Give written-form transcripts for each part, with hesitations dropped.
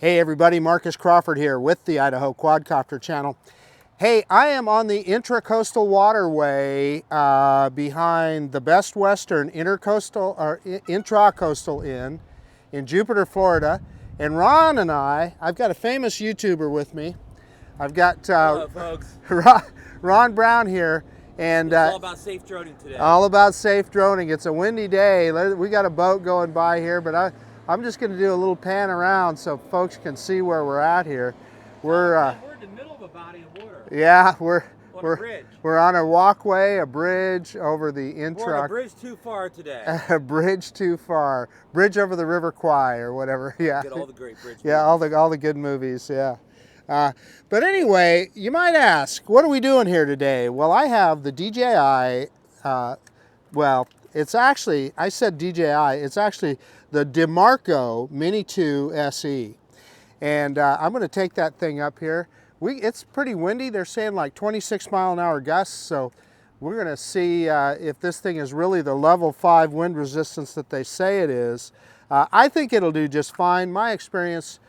Hey everybody, Marcus Crawford here with the Idaho Quadcopter channel. Hey, I am on the Intracoastal Waterway behind the Best Western Intracoastal Inn in Jupiter, Florida. And Ron and I've got a famous YouTuber with me. I've got hello, folks. Ron Brown here. And it's all about safe droning today. All about safe droning. It's a windy day. We got a boat going by here, but I'm just going to do a little pan around so folks can see where we're at here. We're in the middle of a body of water. Yeah, on a bridge. We're on a walkway, a bridge over the Intra. We're on a bridge too far today. A bridge too far. Bridge over the River Kwai or whatever. Yeah. Get all the great bridge. Yeah, movies. all the good movies. Yeah. But anyway, you might ask, what are we doing here today? Well, I have the DJI, well, it's actually, I said DJI, it's actually the DeMarco Mini 2 SE. And I'm going to take that thing up here. It's pretty windy. They're saying like 26-mile-an-hour gusts, so we're going to see if this thing is really the level 5 wind resistance that they say it is. I think it'll do just fine. My experience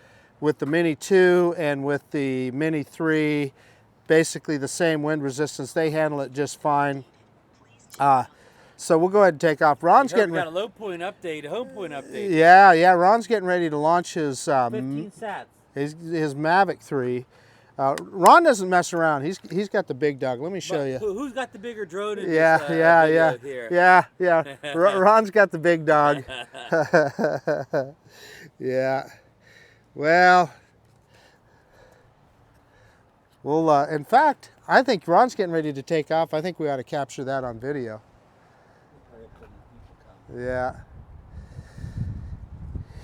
with the Mini 2 and with the Mini 3, basically the same wind resistance. They handle it just fine. So we'll go ahead and take off. Ron's getting got a low point update, a home point update. Yeah. Ron's getting ready to launch his 15 sats. His Mavic 3. Ron doesn't mess around. He's got the big dog. Let me show you. Who's got the bigger drone? In Yeah. this, here? Yeah. Ron's got the big dog. Yeah. Well, in fact, I think Ron's getting ready to take off. I think we ought to capture that on video. Yeah.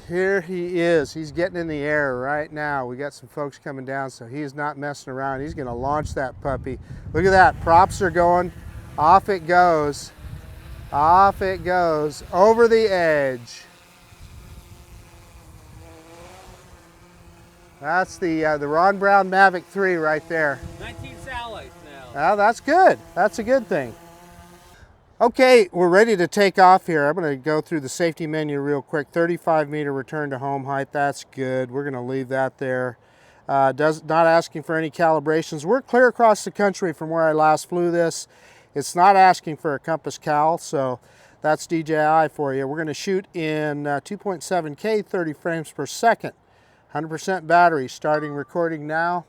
Here he is. He's getting in the air right now. We got some folks coming down, so he's not messing around. He's going to launch that puppy. Look at that. Props are going. Off it goes. Off it goes. Over the edge. That's the Ron Brown Mavic 3 right there. 19 satellites now. Well, that's good. That's a good thing. Okay, we're ready to take off here. I'm going to go through the safety menu real quick. 35-meter return to home height. That's good. We're going to leave that there. Not asking for any calibrations. We're clear across the country from where I last flew this. It's not asking for a compass cal, so that's DJI for you. We're going to shoot in 2.7K, 30 frames per second. 100% battery, starting recording now.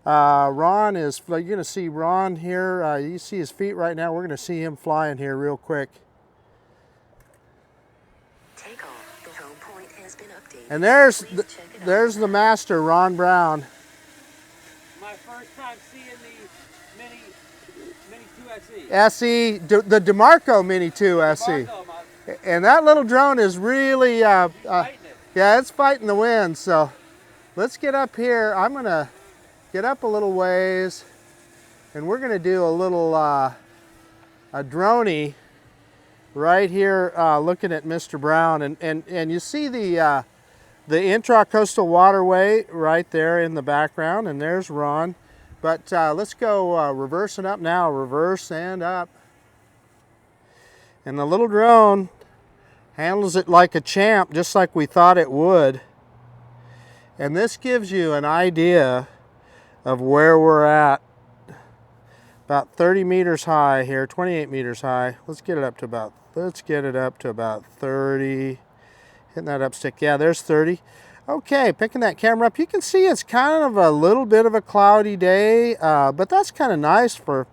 Ron is, you're going to see Ron here. You see his feet right now. We're going to see him flying here real quick. Takeoff. The home point has been updated. And there's the master, Ron Brown. My first time seeing the Mini 2 SE. The DeMarco Mini 2 SE. And that little drone is really, yeah, it's fighting the wind. So let's get up here. I'm going to get up a little ways, and we're going to do a little a droney right here looking at Mr. Brown. And you see the Intracoastal Waterway right there in the background, and there's Ron. But let's go reversing up now. Reverse and up. And the little drone handles it like a champ, just like we thought it would. And this gives you an idea of where we're at. About 30 meters high here, 28 meters high. Let's get it up to about 30. Hitting that up stick. Yeah, there's 30. Okay, picking that camera up. You can see it's kind of a little bit of a cloudy day, but that's kind of nice for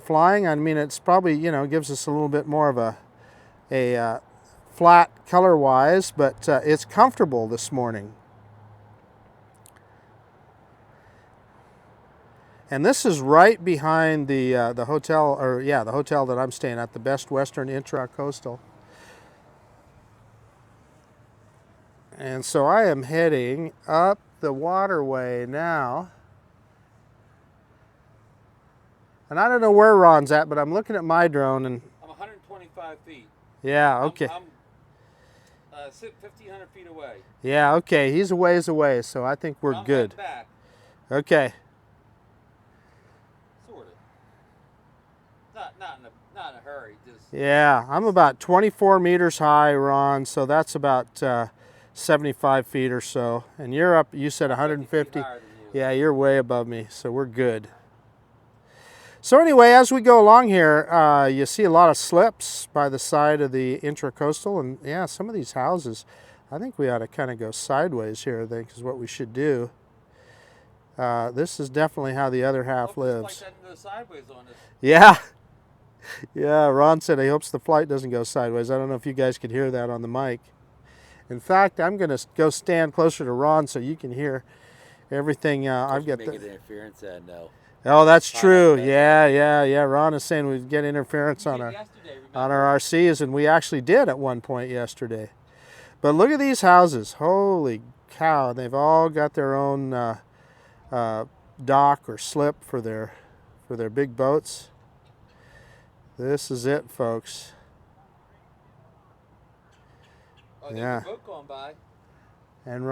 flying. I mean, it's probably, you know, gives us a little bit more of a flat color-wise, but it's comfortable this morning. And this is right behind the hotel, or yeah, the hotel that I'm staying at, the Best Western Intracoastal. And so I am heading up the waterway now. And I don't know where Ron's at, but I'm looking at my drone and I'm 125 feet. Yeah, okay. I'm 1,500 feet away. Yeah, okay. He's a ways away, so I think we're good. Back. Okay. Sort of. Not in a hurry. Just. Yeah, I'm about 24 meters high, Ron. So that's about 75 feet or so. And you're up, you said 150. Higher than you. Yeah, you're way above me, so we're good. So anyway, as we go along here, you see a lot of slips by the side of the Intracoastal, and yeah, some of these houses, I think we ought to kind of go sideways here, I think is what we should do. This is definitely how the other half lives. Like that goes sideways on us. Yeah. Yeah, Ron said he hopes the flight doesn't go sideways. I don't know if you guys could hear that on the mic. In fact, I'm going to go stand closer to Ron so you can hear everything. I've got the interference. No. Oh, that's true. Yeah. Ron is saying we'd get interference on our RCs, and we actually did at one point yesterday. But look at these houses. Holy cow! They've all got their own dock or slip for their big boats. This is it, folks. Oh, there's a boat going by. And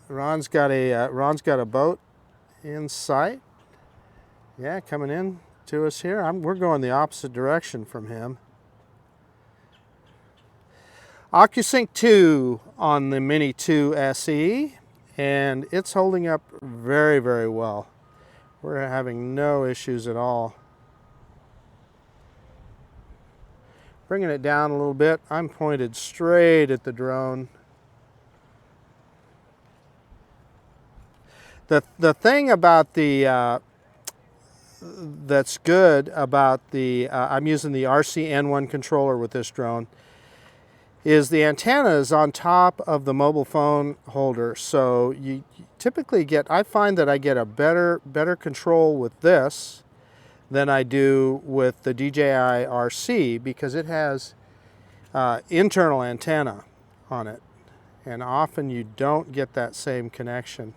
Ron's got a boat in sight. Yeah, coming in to us here. We're going the opposite direction from him. OcuSync 2 on the Mini 2 SE, and it's holding up very, very well. We're having no issues at all. Bringing it down a little bit, I'm pointed straight at the drone. The thing about the that's good about the I'm using the RC-N1 controller with this drone, is the antenna is on top of the mobile phone holder, so you typically get, I find that I get a better control with this than I do with the DJI RC, because it has internal antenna on it, and often you don't get that same connection.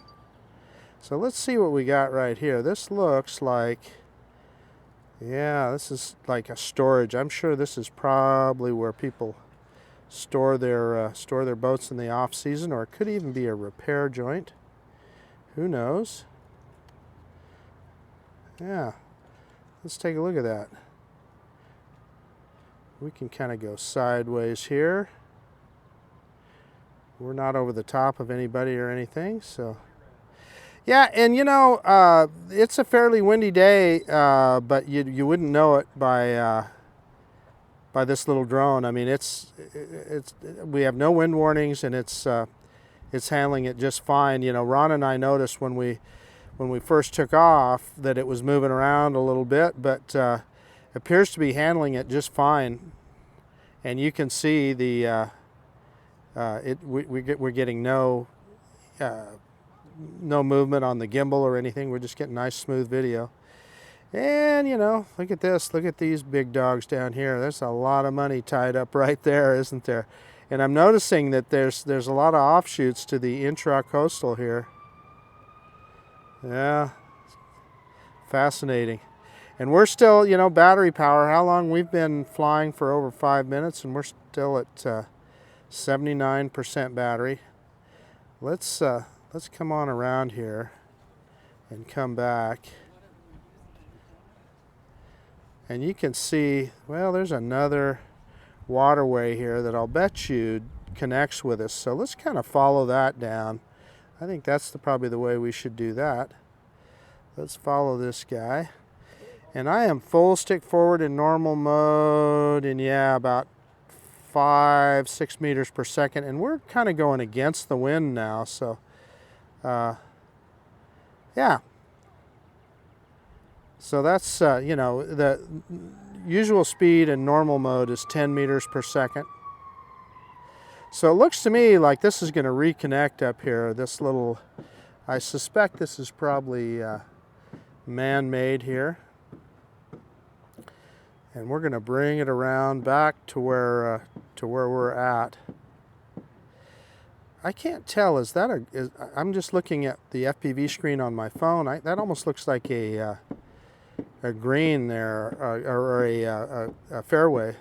So let's see what we got right here. This looks like, yeah, this is like a storage. I'm sure this is probably where people store their boats in the off season, or it could even be a repair joint. Who knows? Yeah, let's take a look at that. We can kind of go sideways here. We're not over the top of anybody or anything, so. Yeah, and you know, it's a fairly windy day, but you wouldn't know it by this little drone. I mean, we have no wind warnings, and it's handling it just fine. You know, Ron and I noticed when we first took off that it was moving around a little bit, but appears to be handling it just fine. And you can see the we're getting no movement on the gimbal or anything. We're just getting nice smooth video. And you know, look at this, look at these big dogs down here. There's a lot of money tied up right there, isn't there? And I'm noticing that there's a lot of offshoots to the Intracoastal here. Yeah, fascinating. And we're still, you know, battery power, how long? We've been flying for over 5 minutes, and we're still at 79% battery. Let's come on around here and come back. And you can see, well, there's another waterway here that I'll bet you connects with us. So let's kind of follow that down. I think that's probably the way we should do that. Let's follow this guy. And I am full stick forward in normal mode, and yeah, about 5-6 meters per second. And we're kind of going against the wind now, so yeah. So that's, you know, the usual speed in normal mode is 10 meters per second. So it looks to me like this is going to reconnect up here. This little, I suspect this is probably man-made here. And we're going to bring it around back to where we're at. I can't tell, is that I'm just looking at the FPV screen on my phone. That almost looks like a green there, or a fairway.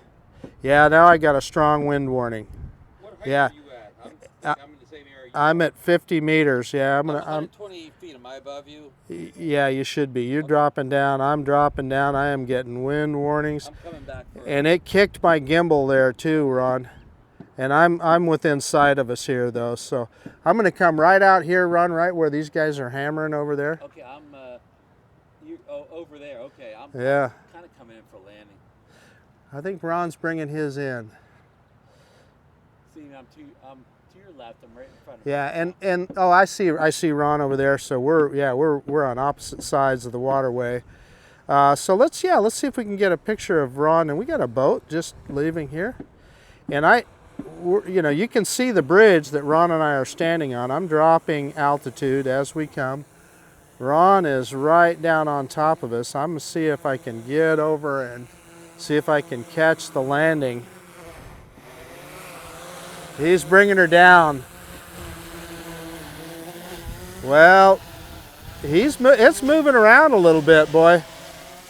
Yeah, now I got a strong wind warning. What height Yeah. are you at? I'm in the same area. I'm at 50 meters. Yeah, I'm 120 feet. Am I above you? Yeah, you should be. You're dropping down. I'm dropping down. I am getting wind warnings. I'm coming back. And it kicked my gimbal there too, Ron. And I'm within sight of us here though, so I'm gonna come right out here, run right where these guys are hammering over there. Okay, I'm over there. Okay, I'm Yeah. kind of coming in for landing. I think Ron's bringing his in. See, I'm to your left. I'm right in front of you. Yeah, and oh, I see Ron over there. So we're on opposite sides of the waterway. So let's see if we can get a picture of Ron. And we got a boat just leaving here, and you can see the bridge that Ron and I are standing on. I'm dropping altitude as we come. Ron is right down on top of us. I'm gonna see if I can get over and see if I can catch the landing. He's bringing her down. Well, it's moving around a little bit, boy.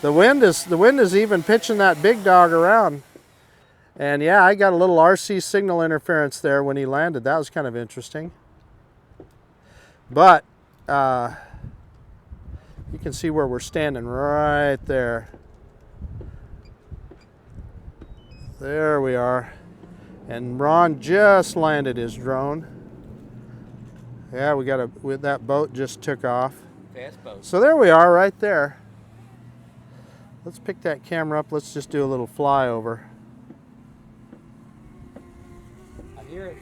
The wind is even pitching that big dog around. And yeah, I got a little RC signal interference there when he landed. That was kind of interesting. But you can see where we're standing right there. There we are. And Ron just landed his drone. Yeah, that boat just took off. Fast boat. So there we are right there. Let's pick that camera up. Let's just do a little flyover. I hear it.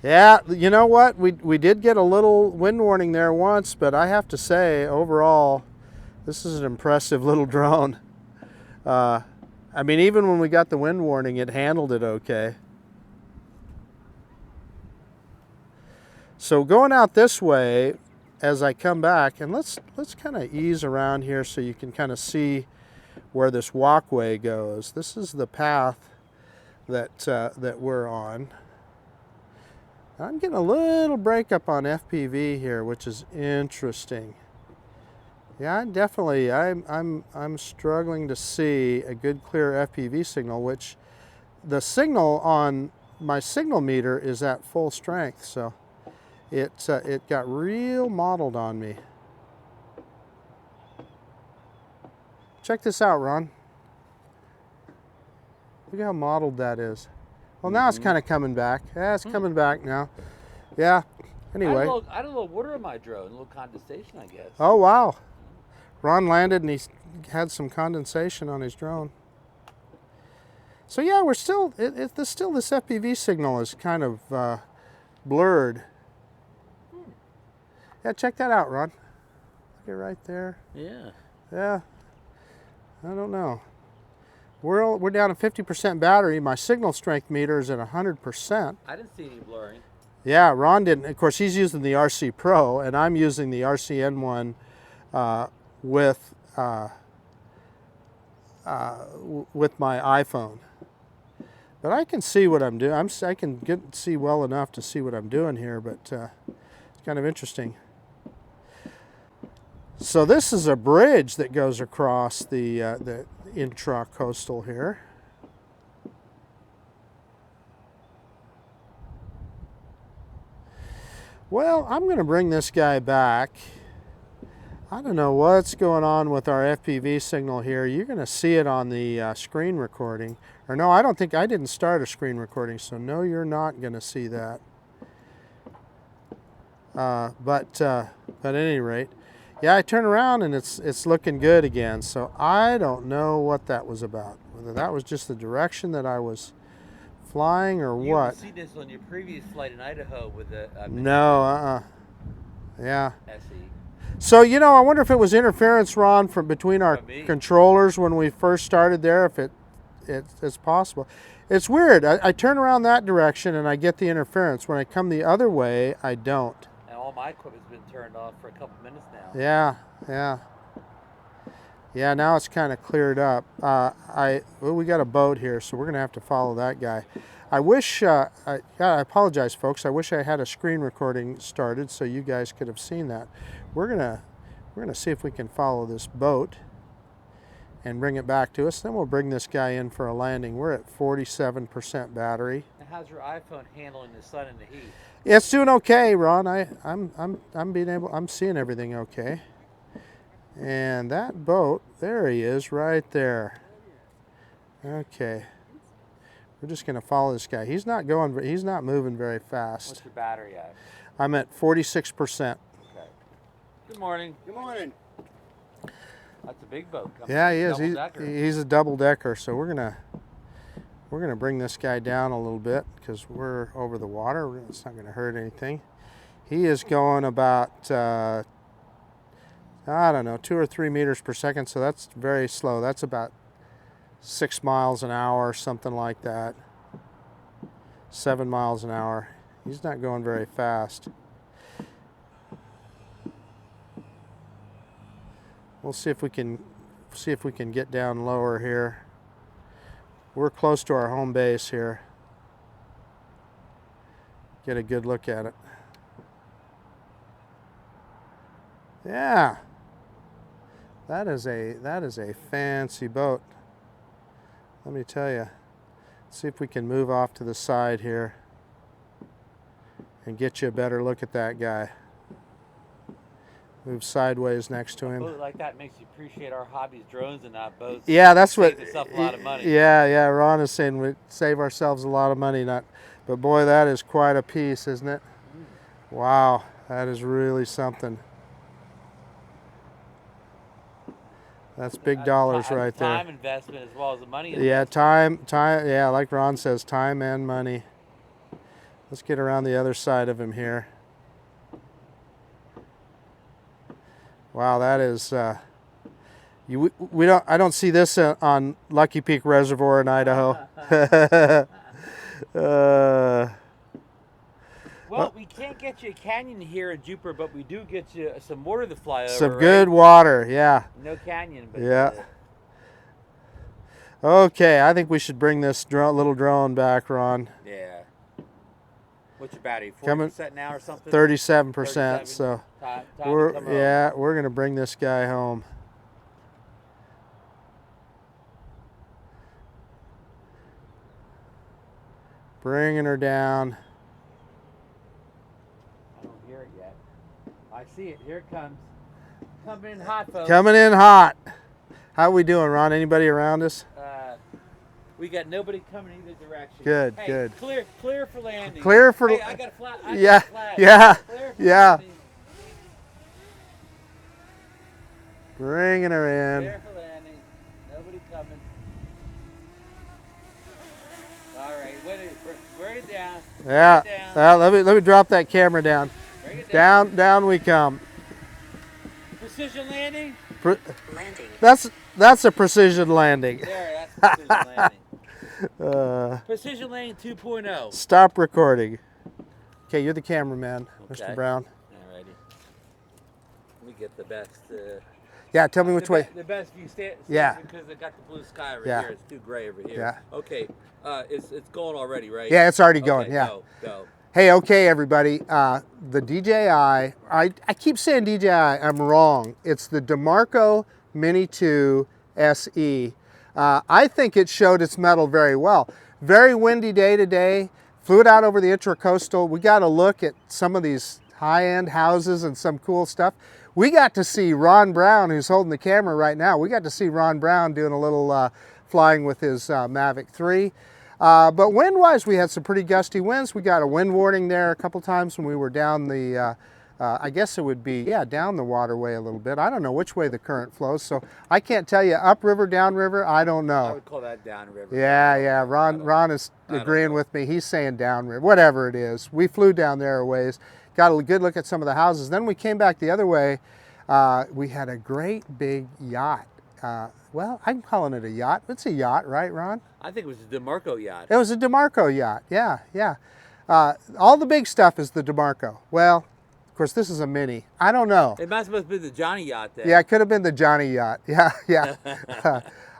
Yeah, you know what? We did get a little wind warning there once, but I have to say, overall, this is an impressive little drone. I mean, even when we got the wind warning, it handled it okay. So going out this way, as I come back, and let's kind of ease around here so you can kind of see where this walkway goes. This is the path that we're on. I'm getting a little breakup on FPV here, which is interesting. Yeah, I'm struggling to see a good clear FPV signal, which the signal on my signal meter is at full strength, so it got real mottled on me. Check this out, Ron. Look how mottled that is. Well, now it's kind of coming back. Yeah, it's coming back now. Yeah. Anyway. I had a little water in my drone, a little condensation, I guess. Oh wow. Ron landed and he had some condensation on his drone. So yeah, we're still this FPV signal is kind of blurred. Yeah, check that out, Ron. Look at right there. Yeah. Yeah. I don't know. We're down to 50% battery. My signal strength meter is at 100%. I didn't see any blurring. Yeah, Ron didn't. Of course, he's using the RC Pro, and I'm using the RCN1 with my iPhone. But I can see what I'm doing. I can see well enough to see what I'm doing here, but it's kind of interesting. So this is a bridge that goes across the Intracoastal here. Well, I'm going to bring this guy back. I don't know what's going on with our FPV signal here. You're going to see it on the screen recording. Or no, I didn't start a screen recording, so no, you're not going to see that. But at any rate, yeah, I turn around and it's looking good again. So I don't know what that was about. Whether that was just the direction that I was flying or what. You see this on your previous flight in Idaho with the No, yeah. SE. So, you know, I wonder if it was interference, Ron, from between our controllers when we first started there, if it's possible. It's weird. I turn around that direction and I get the interference. When I come the other way, I don't. And all my equipment's been turned off for a couple minutes now. Yeah. Yeah, now it's kind of cleared up. We got a boat here, so we're going to have to follow that guy. I wish, I apologize, folks. I wish I had a screen recording started so you guys could have seen that. We're gonna see if we can follow this boat and bring it back to us. Then we'll bring this guy in for a landing. We're at 47% battery. And how's your iPhone handling the sun and the heat? Yeah, it's doing okay, Ron. I'm seeing everything okay. And that boat, there he is, right there. Okay. We're just going to follow this guy. He's not moving very fast. What's your battery at? I'm at 46%. Okay. Good morning. Good morning. That's a big boat. Yeah, he is. Double-decker. He's a double decker. So we're gonna bring this guy down a little bit because we're over the water. It's not gonna hurt anything. He is going about I don't know, 2 or 3 meters per second. So that's very slow. That's about 6 miles an hour, or something like that. 7 miles an hour. He's not going very fast. We'll see if we can get down lower here. We're close to our home base here. Get a good look at it. Yeah. That is a fancy boat. Let me tell you. See if we can move off to the side here and get you a better look at that guy. Move sideways next to A him. boat like that makes you appreciate our hobbies, drones, and not boats. Yeah, that's what. Saves us a lot of money. Yeah. Ron is saying we save ourselves a lot of money, but boy, that is quite a piece, isn't it? Wow, that is really something. That's big dollars right there. Time investment as well as the money Yeah, investment. time. Yeah, like Ron says, time and money. Let's get around the other side of him here. Wow, that is. I don't see this on Lucky Peak Reservoir in Idaho. Well, we can't get you a canyon here in Jupiter, but we do get you some water to fly over. Some good water, yeah. No canyon, but Yeah. Okay, I think we should bring this little drone back, Ron. yeah. What's your battery? 40% Coming- now or something? 37%. So Time to come home. we're gonna bring this guy home. Bringing her down. I don't hear it yet. I see it. Here it comes. Coming in hot, folks. Coming in hot. How we doing, Ron? Anybody around us? We got nobody coming either direction. Good, Hey, good. Clear for landing. Clear for. Hey, I got a flat. I Yeah, got a flag. yeah, Clear for yeah. landing. Bringing her in. Clear for landing. Nobody coming. All right, bring it down. Yeah. Bring it down. Well, let me drop that camera down. Bring it down. Down we come. Precision landing. Landing. That's a precision landing. There, that's precision landing. Uh, Precision landing 2.0. Stop recording. Okay, you're the cameraman, Okay. Mr. Brown. Alrighty. Let me get the best. Yeah, tell me which way. The best view stand. Yeah. Because I got the blue sky over Yeah. here. It's too gray over here. Yeah. Okay. It's going already, right? Yeah, it's already going. Okay, Yeah. Go. Hey, okay, everybody. The DJI. I keep saying DJI. I'm wrong. It's the DeMarco Mini 2 SE. I think it showed its mettle very well. Very windy day today. Flew it out over the Intracoastal. We got a look at some of these high-end houses and some cool stuff. We got to see Ron Brown, who's holding the camera right now. We got to see Ron Brown doing a little flying with his Mavic 3. But wind-wise, we had some pretty gusty winds. We got a wind warning there a couple times when we were down the, I guess it would be, yeah, down the waterway a little bit. I don't know which way the current flows, so I can't tell you upriver, downriver, I don't know. I would call that downriver. Yeah. Ron is agreeing with me. He's saying downriver, whatever it is. We flew down there a ways, got a good look at some of the houses. Then we came back the other way. We had a great big yacht. Well, I'm calling it a yacht. It's a yacht, right, Ron? I think it was a DeMarco yacht. It was a DeMarco yacht. Yeah. All the big stuff is the DeMarco. Well, of course, this is a mini. I don't know. It must have been the Johnny yacht then. Yeah, it could have been the Johnny yacht. Yeah.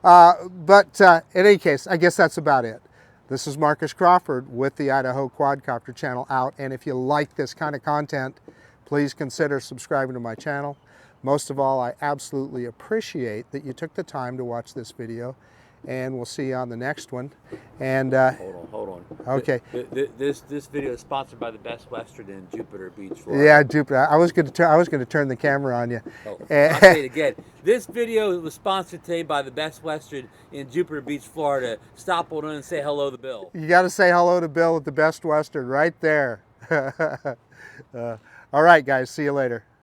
But in any case, I guess that's about it. This is Marcus Crawford with the Idaho Quadcopter channel out. And if you like this kind of content, please consider subscribing to my channel. Most of all, I absolutely appreciate that you took the time to watch this video. and we'll see you on the next one. And Hold on. okay. This video is sponsored by the Best Western in Jupiter Beach, Florida. Yeah, Jupiter. I was going to turn the camera on you. Oh, I'll say it again. This video was sponsored today by the Best Western in Jupiter Beach, Florida. Stop on in and say hello to Bill. You got to say hello to Bill at the Best Western right there. All right, guys. See you later.